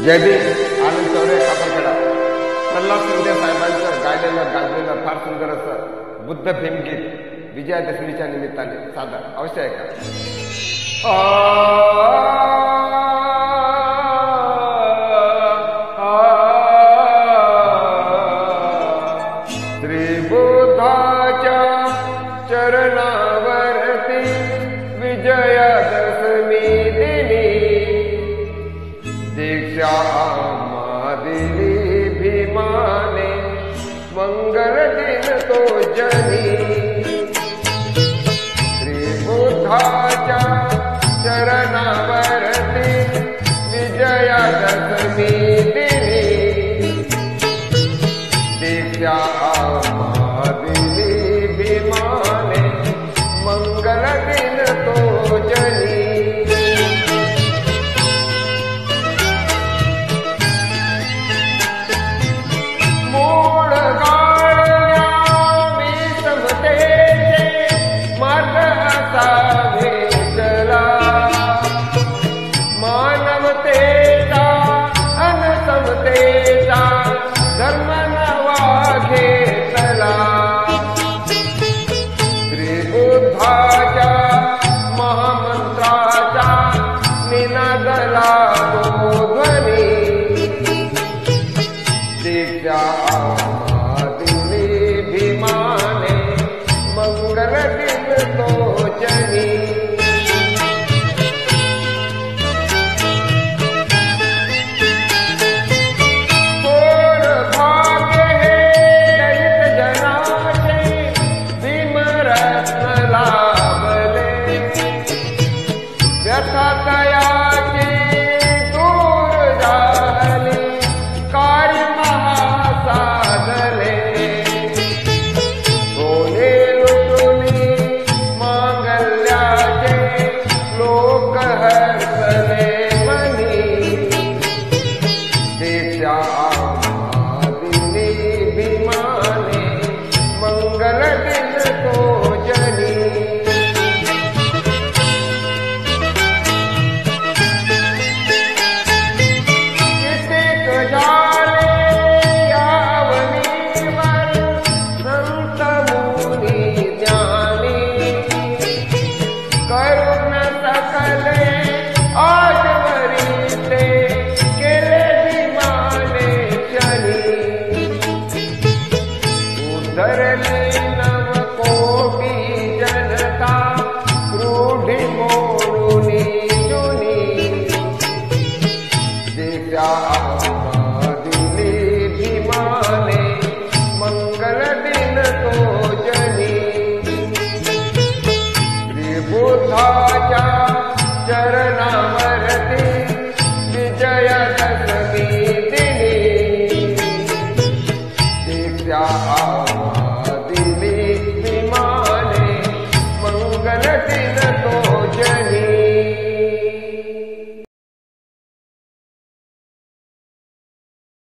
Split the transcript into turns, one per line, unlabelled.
जयदीप आनंद चौरे कापरखेडा प्रल्हाद शिंदे साहेबांचं गायलेलं गाजलेलं फार सुंदर असं बुद्ध भीमगीत विजयादशमीच्या निमित्ताने सादर अवश्य आहे श्री बुद्धाच्या चरणावरती विजयादशमी दिनी दीक्षा आम्हा दिली भीमाने मंगल दिन तो जनी श्री बुद्धाच्या चरणावरती विजयादशमी दिनी दीक्षा आम्हा दिली भीमाने मंगल दिन तो जनी मानवतेचा अनसमतेचा धर्म नवा घेतला श्री बुद्धाच्या महामंत्राचा निनादला तो ध्वनी दीक्षा आम्हा दिली भीमाने मंगल दिन तो जनी मंगल दिन तो जनी कितेक झाले यावनीवर संत मुनी ज्ञानी करुण सकले आजवरी ते केले भीमाने शनी धरली नवकोटी जनता क्रोधी मोडूनी जुनी दीक्षा